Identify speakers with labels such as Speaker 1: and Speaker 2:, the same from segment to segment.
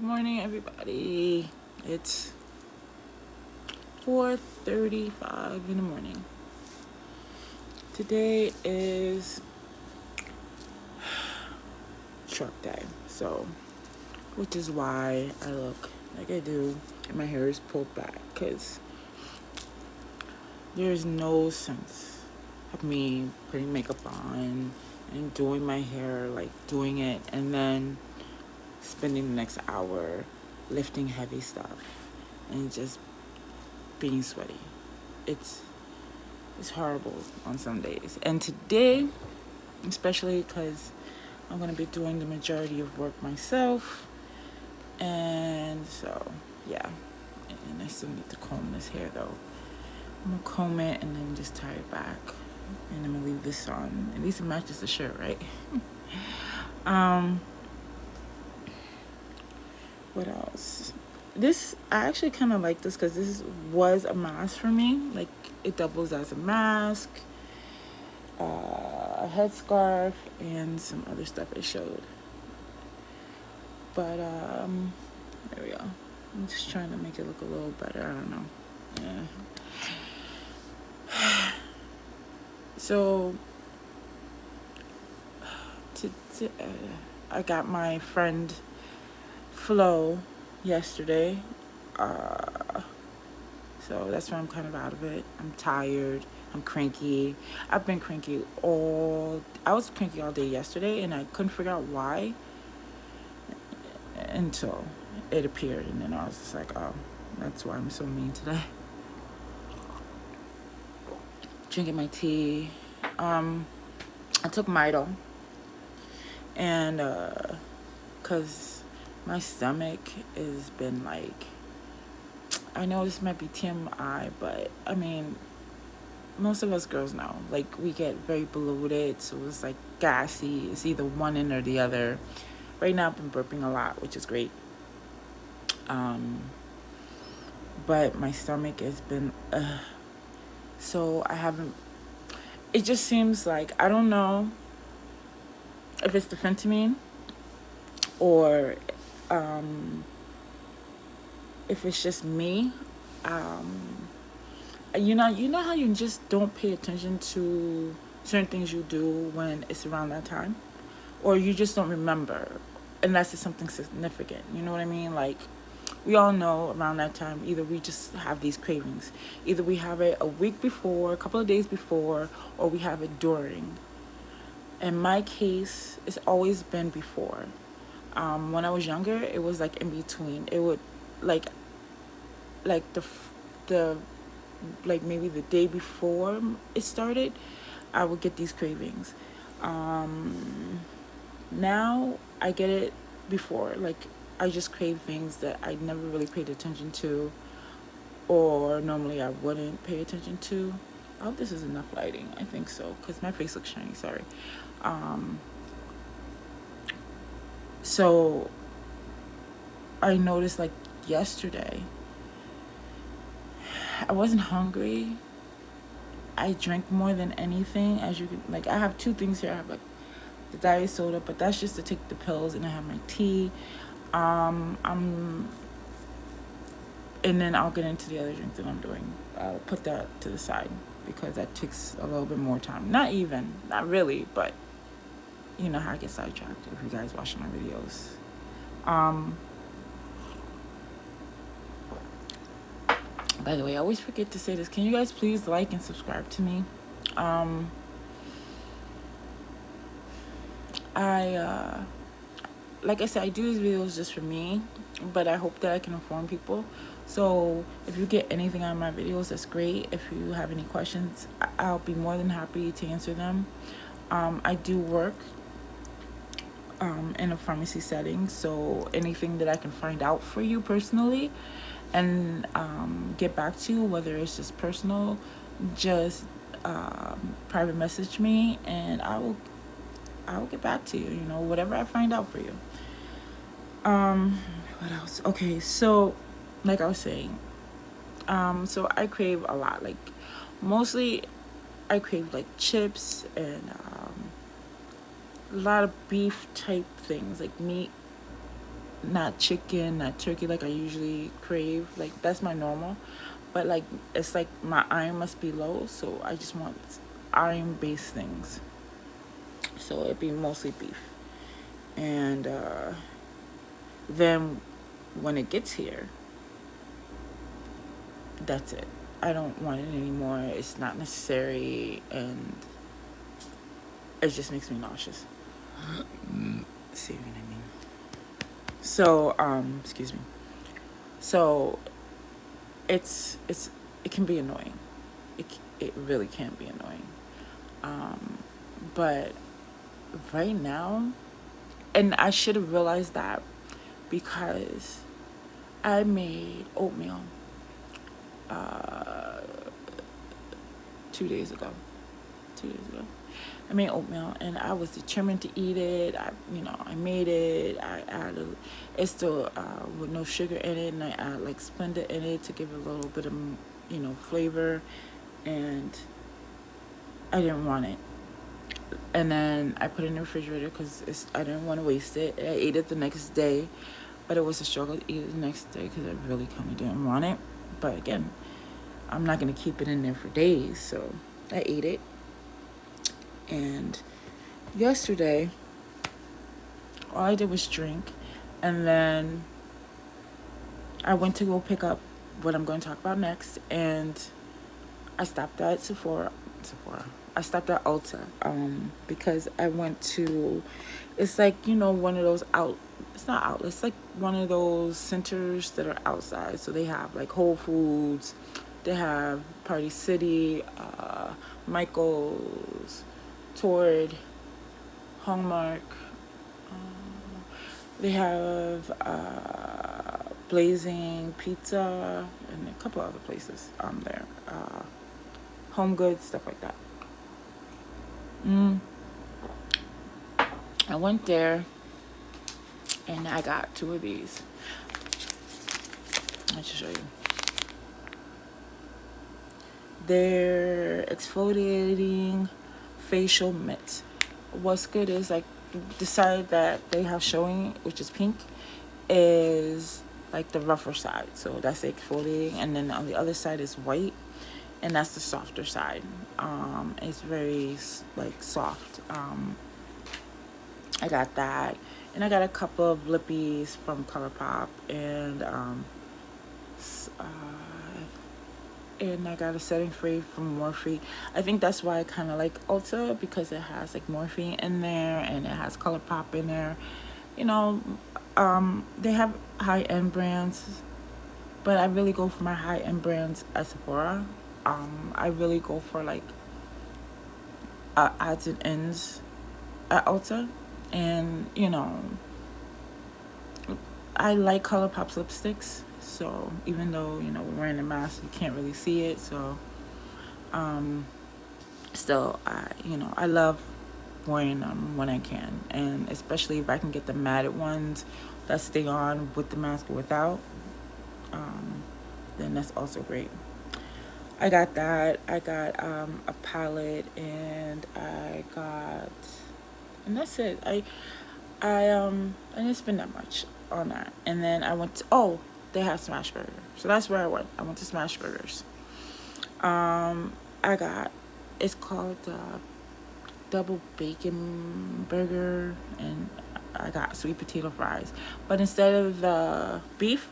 Speaker 1: Good morning, everybody. It's 4:35 in the morning. Today is truck day, which is why I look like I do, and my hair is pulled back, because there's no sense of me putting makeup on and doing my hair, like doing it, and then spending the next hour lifting heavy stuff and just being sweaty. It's horrible on some days. And today, especially because I'm going to be doing the majority of work myself. And so, yeah. And I still need to comb this hair, though. I'm going to comb it and then just tie it back. And I'm going to leave this on. At least it matches the shirt, right? What else? I actually kind of like this because this was a mask for me. Like, it doubles as a mask, a headscarf, and some other stuff I showed. But, there we go. I'm just trying to make it look a little better. I don't know. Yeah. So, I got my friend Flo yesterday. So that's why I'm kind of out of it. I'm tired. I'm cranky. I've been cranky I was cranky all day yesterday, and I couldn't figure out why until it appeared, and then I was just like, oh, that's why I'm so mean today. Drinking my tea. I took Midol, and because my stomach has been like, I know this might be TMI, but I mean, most of us girls know, like, we get very bloated, so it's like gassy. It's either one end or the other. Right now I've been burping a lot, which is great. But my stomach has been, so I haven't, it just seems like, I don't know if it's the Phentermine or if it's just me. You know how you just don't pay attention to certain things you do when it's around that time, or you just don't remember unless it's something significant. You know what I mean? Like, we all know around that time, either we just have these cravings, either we have it a week before, a couple of days before, or we have it during. In my case, it's always been before. When I was younger, it was like in between. It would like the like maybe the day before it started, I would get these cravings. Now I get it before. Like, I just crave things that I never really paid attention to, or normally I wouldn't pay attention to. I hope this is enough lighting. I think so, because my face looks shiny. Sorry. So I noticed, like, yesterday, I wasn't hungry. I drank more than anything. As you can, like, I have two things here. I have, like, the diet soda, but that's just to take the pills, and I have my tea. And then I'll get into the other drinks that I'm doing. I'll put that to the side because that takes a little bit more time. Not really, but you know how I get sidetracked if you guys watch my videos. By the way, I always forget to say this. Can you guys please like and subscribe to me? Like I said, I do these videos just for me, but I hope that I can inform people. So if you get anything out of my videos, that's great. If you have any questions, I'll be more than happy to answer them. I do work in a pharmacy setting, so anything that I can find out for you personally and get back to you, whether it's just personal, just private message me, and I will get back to you, whatever I find out for you. What else? Okay, so like I was saying, so I crave a lot. Like, mostly I crave like chips and a lot of beef type things, like meat, not chicken, not turkey like I usually crave. Like that's my normal. But like it's like my iron must be low, so I just want iron based things. So it'd be mostly beef. And then when it gets here, that's it. I don't want it anymore. It's not necessary, and it just makes me nauseous. See what I mean? So, excuse me. So, it can be annoying. It really can be annoying. Um, but right now, and I should have realized that because I made oatmeal uh, 2 days ago. 2 days ago, I made oatmeal, and I was determined to eat it. I made it. I added it's still with no sugar in it, and I add like Splenda in it to give it a little bit of flavor, and I didn't want it. And then I put it in the refrigerator because I didn't want to waste it. I ate it the next day, but it was a struggle to eat it the next day because I really kind of didn't want it. But again, I'm not gonna keep it in there for days, so I ate it. And yesterday, all I did was drink, and then I went to go pick up what I'm going to talk about next, and I stopped at Sephora. I stopped at Ulta because I went to. It's like one of those out. It's not outlets. It's like one of those centers that are outside. So they have like Whole Foods, they have Party City, Michaels, Tord, Hallmark. They have Blazing Pizza and a couple other places there. Home Goods, stuff like that. I went there and I got two of these. I should show you. They're exfoliating facial mitts. What's good is like the side that they have showing, which is pink, is like the rougher side. So that's the exfoliating, and then on the other side is white, and that's the softer side. It's very like soft. I got that, and I got a couple of lippies from ColourPop, and I got a setting spray from Morphe. I think that's why I kind of like Ulta, because it has like Morphe in there and it has ColourPop in there. They have high-end brands, but I really go for my high-end brands at Sephora. I really go for like odds and ends at Ulta, and I like ColourPop's lipsticks. So even though we're wearing a mask, you can't really see it. So still, I love wearing them when I can, and especially if I can get the matted ones that stay on with the mask or without, then that's also great. I got that. I got a palette, and and that's it. I didn't spend that much on that. And then I went to, they have Smash Burger, so that's where I went. I went to Smash Burgers. I got, it's called double bacon burger, and I got sweet potato fries. But instead of the beef,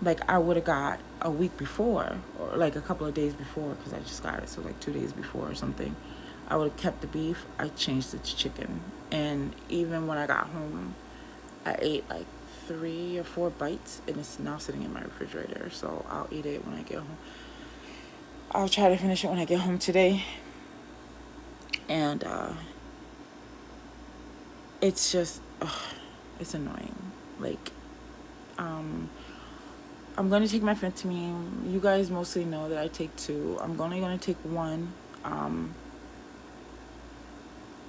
Speaker 1: like I would have got a week before, or like a couple of days before, because I just got it, so like 2 days before or something, I would have kept the beef. I changed it to chicken. And even when I got home, I ate like 3 or 4 bites, and it's now sitting in my refrigerator, so I'll eat it when I get home. I'll try to finish it when I get home today. And it's just it's annoying. Like I'm gonna take my Phentermine. You guys mostly know that I take 2. I'm only gonna take 1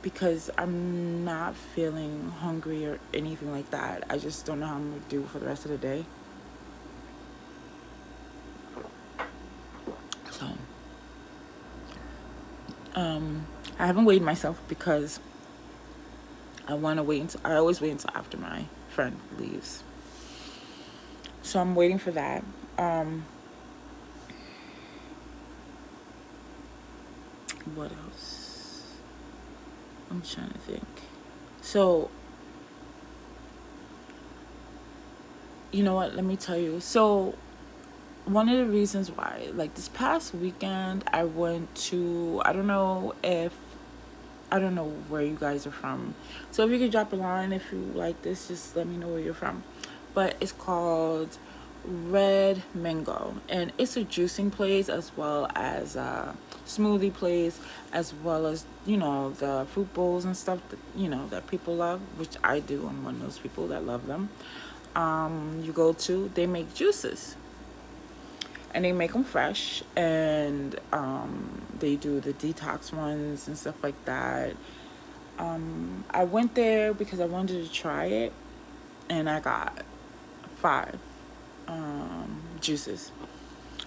Speaker 1: because I'm not feeling hungry or anything like that. I just don't know how I'm gonna do for the rest of the day. So I haven't weighed myself because I want to wait until I always wait until after my friend leaves. So I'm waiting for that. Um, what else? I'm trying to think. So, you know what? Let me tell you. So, one of the reasons why, like this past weekend, I went to, I don't know where you guys are from. So if you could drop a line if you like this, just let me know where you're from. But it's called Red Mango, and it's a juicing place as well as a smoothie place, as well as the fruit bowls and stuff that that people love, which I do. I'm one of those people that love them. You go to, they make juices and they make them fresh, and they do the detox ones and stuff like that. I went there because I wanted to try it, and I got 5 juices,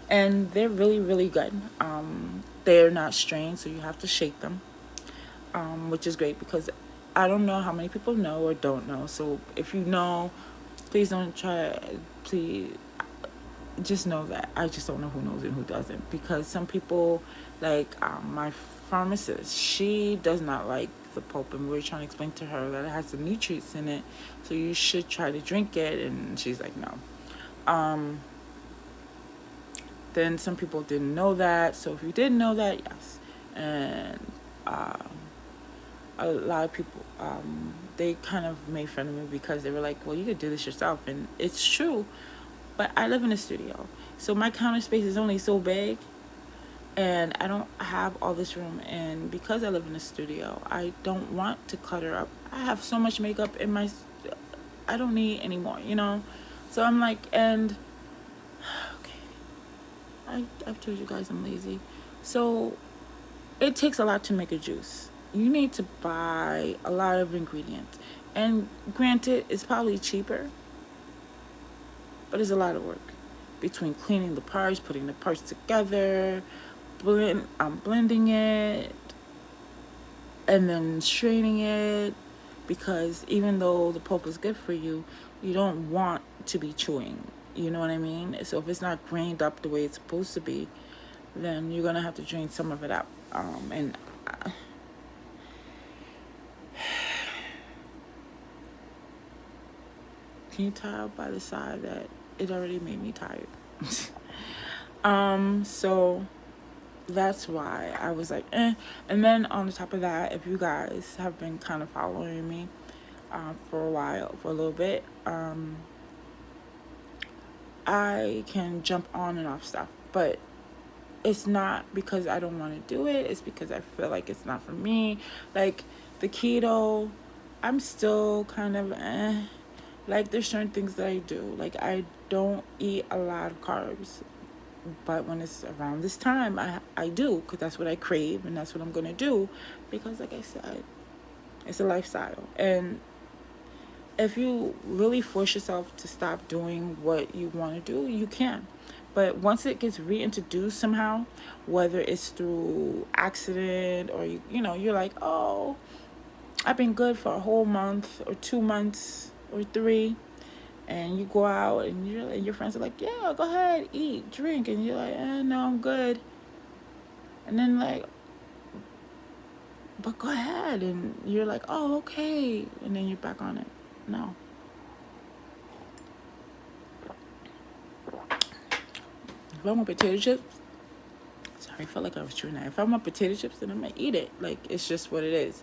Speaker 1: and they're really really good. They're not strained, so you have to shake them, which is great because I don't know how many people know or don't know. So if you know, please don't try it. Please just know that I just don't know who knows and who doesn't, because some people, like my pharmacist, she does not like the pulp, and we are trying to explain to her that it has the nutrients in it, so you should try to drink it, and she's like no. Then some people didn't know that, so if you didn't know that, yes. And a lot of people, they kind of made fun of me because they were like, well, you could do this yourself, and it's true. But I live in a studio, so my counter space is only so big, and I don't have all this room. And because I live in a studio, I don't want to clutter up. I have so much makeup in my, I don't need any more, So I'm like, and okay, I've told you guys I'm lazy. So it takes a lot to make a juice. You need to buy a lot of ingredients, and granted, it's probably cheaper, but it's a lot of work between cleaning the parts, putting the parts together, blending it, and then straining it. Because even though the pulp is good for you, you don't want to be chewing. You know what I mean? So if it's not grained up the way it's supposed to be, then you're gonna have to drain some of it out. And can you tell by the side that it already made me tired? So that's why I was like, eh. And then on the top of that, if you guys have been kind of following me for a while, for a little bit, I can jump on and off stuff, but it's not because I don't want to do it. It's because I feel like it's not for me. Like the keto, I'm still kind of like there's certain things that I do. Like I don't eat a lot of carbs, but when it's around this time, I do, because that's what I crave, and that's what I'm gonna do, because like I said, it's a lifestyle. And if you really force yourself to stop doing what you want to do, you can. But once it gets reintroduced somehow, whether it's through accident or you're like, oh, I've been good for a whole month or 2 months or 3, and you go out and your friends are like, yeah, go ahead, eat, drink, and you're like, no, I'm good. And then like, but go ahead, and you're like, oh, okay, and then you're back on it. No. If I want potato chips, sorry, I felt like I was chewing that. If I want potato chips, then I'm gonna eat it. Like, it's just what it is.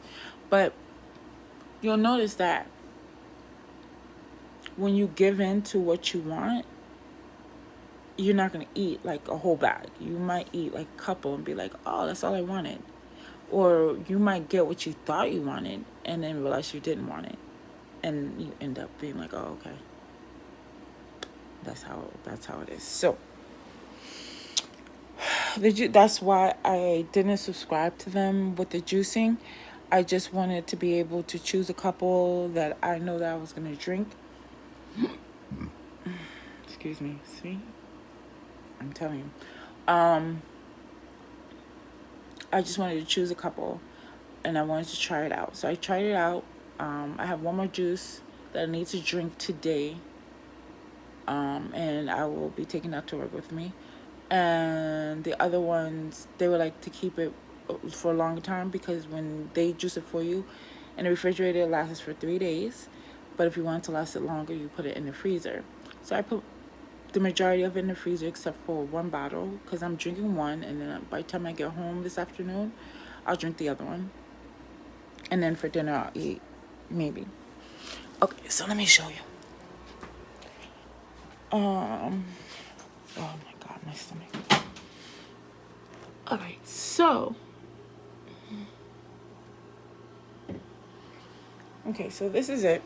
Speaker 1: But you'll notice that when you give in to what you want, you're not gonna eat like a whole bag. You might eat like a couple and be like, oh, that's all I wanted. Or you might get what you thought you wanted and then realize you didn't want it, and you end up being like, oh, okay. That's how it is. So that's why I didn't subscribe to them with the juicing. I just wanted to be able to choose a couple that I know that I was gonna drink. Excuse me. See, I'm telling you. I just wanted to choose a couple, and I wanted to try it out. So I tried it out, I have one more juice that I need to drink today, and I will be taking that to work with me. And the other ones, they would like to keep it for a long time, because when they juice it for you in the refrigerator, it lasts for 3 days. But if you want it to last it longer, you put it in the freezer. So I put the majority of it in the freezer except for one bottle, because I'm drinking one, and then by the time I get home this afternoon, I'll drink the other one. And then for dinner, I'll eat, maybe. Okay, so let me show you. Oh my God, my stomach. All right, so. Okay, so this is it.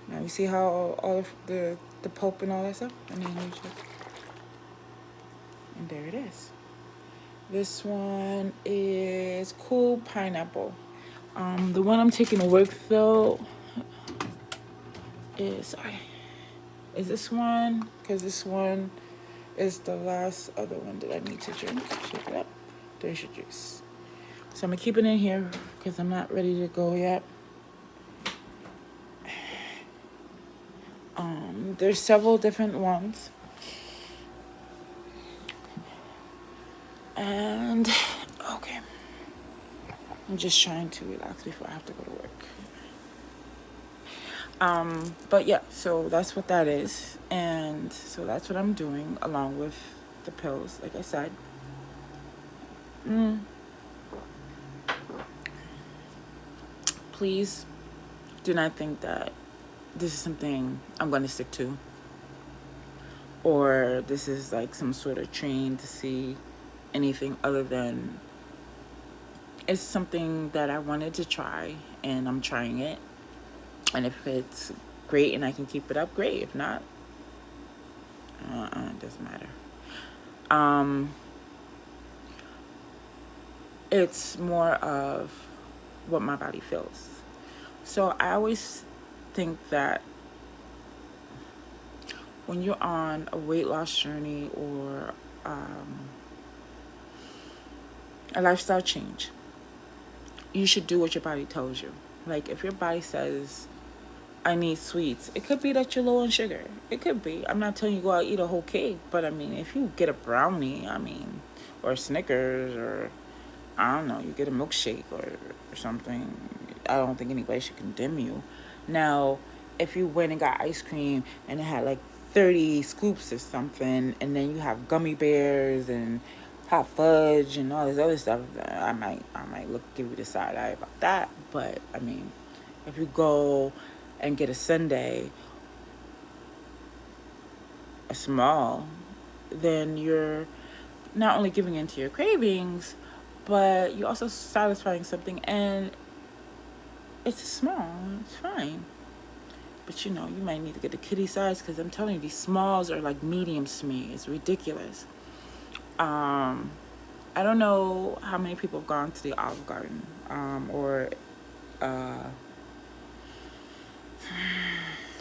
Speaker 1: Now you see how all of the pulp and all that stuff? And then you just, and there it is. This one is cool pineapple. The one I'm taking to work though is this one, because this one is the last other one that I need to drink. Shake it up. There's your juice. So I'm gonna keep it in here because I'm not ready to go yet. There's several different ones. And okay. I'm just trying to relax before I have to go to work. But yeah, so that's what that is. And so that's what I'm doing along with the pills, like I said. Please do not think that this is something I'm going to stick to, or this is like some sort of train to see anything other than it's something that I wanted to try, and I'm trying it. And if it's great and I can keep it up, great. If not, it doesn't matter. It's more of what my body feels. So I always think that when you're on a weight loss journey or a lifestyle change, you should do what your body tells you. Like if your body says, I need sweets, it could be that you're low on sugar. It could be. I'm not telling you go out and eat a whole cake, but I mean, if you get a brownie, or Snickers, or I don't know, you get a milkshake or something, I don't think anybody should condemn you. Now, if you went and got ice cream and it had like 30 scoops or something, and then you have gummy bears and hot fudge and all this other stuff, I might give you the side eye about that. But I mean, if you go and get a sundae, a small, then you're not only giving into your cravings, but you're also satisfying something, and it's small, it's fine. But you might need to get the kitty size, because I'm telling you, these smalls are like mediums to me. It's ridiculous. I don't know how many people have gone to the Olive Garden, or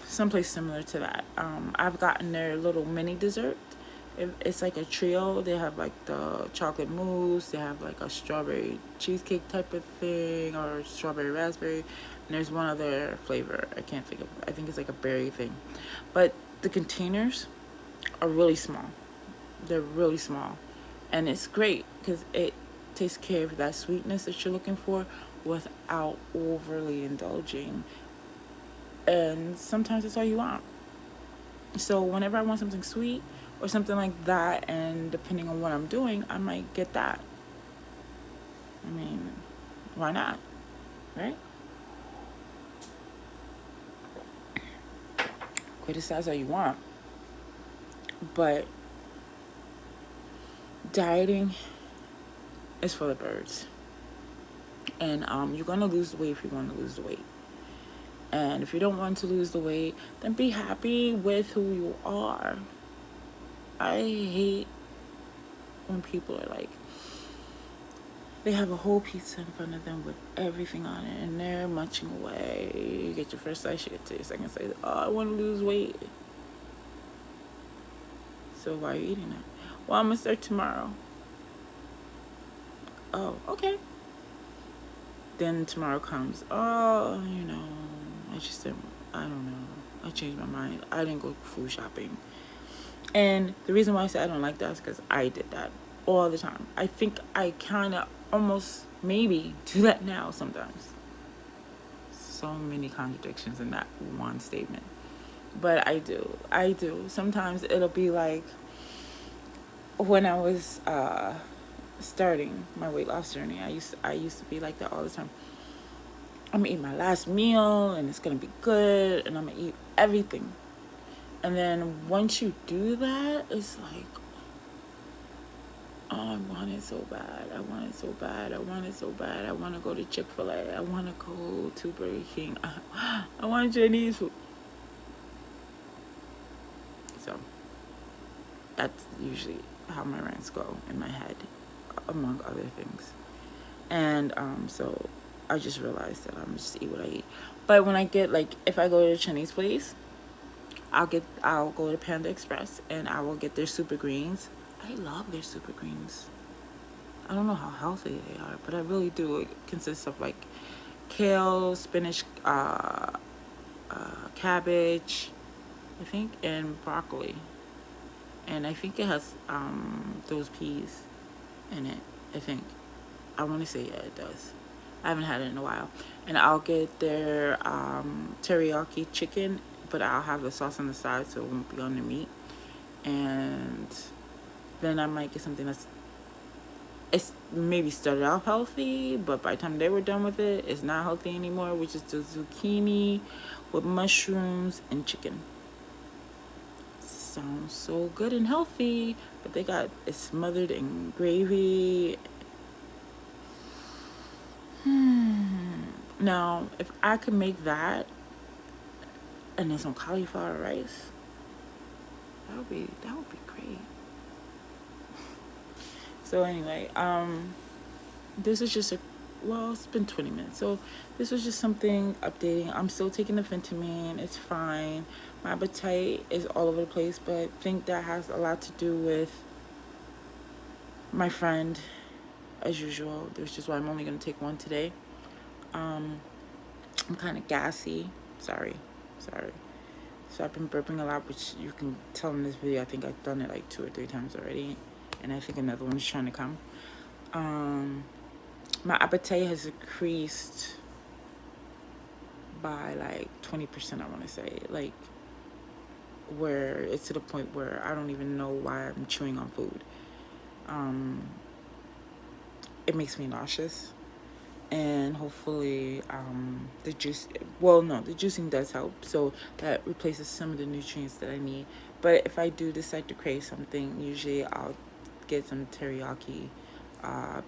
Speaker 1: someplace similar to that. I've gotten their little mini dessert. It's like a trio. They have like the chocolate mousse, they have like a strawberry cheesecake type of thing, or strawberry raspberry, and there's one other flavor I can't think of. I think it's like a berry thing. But the containers are really small. They're really small, and it's great because it takes care of that sweetness that you're looking for without overly indulging. And sometimes it's all you want. So whenever I want something sweet or something like that, and depending on what I'm doing, I might get that. I mean, why not? Right? Criticize all you want. But dieting is for the birds. And you're going to lose the weight if you want to lose the weight. And if you don't want to lose the weight, then be happy with who you are. I hate when people are like, they have a whole pizza in front of them with everything on it, and they're munching away. You get your first slice, you get to your second slice. Oh, I want to lose weight. So why are you eating that? Well, I'm going to start tomorrow. Oh, okay. then tomorrow comes. Oh, I just didn't. I don't know. I changed my mind. I didn't go food shopping. And the reason why I say I don't like that is because I did that all the time. I think I kind of almost maybe do that now sometimes. So many contradictions in that one statement. But I do. I do. Sometimes it'll be like when I was starting my weight loss journey. I used to be like that all the time. I'm gonna eat my last meal and it's gonna be good and I'm gonna eat everything. And then once you do that, it's like, oh, I want it so bad. I want it so bad. I want it so bad. I want to go to Chick-fil-A. I want to go to Burger King. I want Chinese food. So that's usually how my rants go in my head, among other things. And so I just realized that I'm just eat what I eat. But when I get, like, if I go to a Chinese place, I'll go to Panda Express and I will get their super greens. I love their super greens. I don't know how healthy they are, but I really do. It consists of like kale, spinach, cabbage, I think, and broccoli. And I think it has those peas in it. I think. I want to say yeah, it does. I haven't had it in a while. And I'll get their teriyaki chicken, but I'll have the sauce on the side so it won't be on the meat. And then I might get something it's maybe started out healthy, but by the time they were done with it, it's not healthy anymore, which is the zucchini with mushrooms and chicken. Sounds so good and healthy, but they got it smothered in gravy. Now, if I could make that and then some cauliflower rice, that would be great. So anyway, this is just it's been 20 minutes. So this was just something updating. I'm still taking the Phentermine. It's fine. My appetite is all over the place, but I think that has a lot to do with my friend, as usual. That's just why I'm only going to take one today. I'm kind of gassy. Sorry. So I've been burping a lot, which you can tell in this video. I think I've done it like 2 or 3 times already. And I think another one's trying to come. My appetite has increased by like 20%, I want to say. Like, where it's to the point where I don't even know why I'm chewing on food. It makes me nauseous. And hopefully the juicing does help, so that replaces some of the nutrients that I need. But if I do decide to crave something, usually I'll get some teriyaki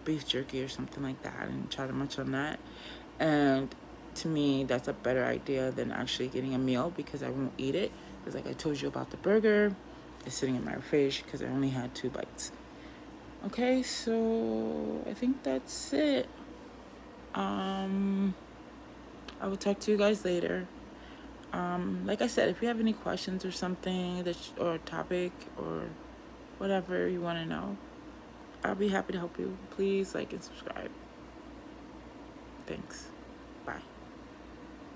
Speaker 1: beef jerky or something like that and try to munch on that. And to me, that's a better idea than actually getting a meal, because I won't eat it, because like I told you about the burger, it's sitting in my fridge because I only had 2 bites. Okay, so I think that's it. I will talk to you guys later. Like I said, if you have any questions or something or a topic or whatever you want to know, I'll be happy to help you. Please like and subscribe. Thanks.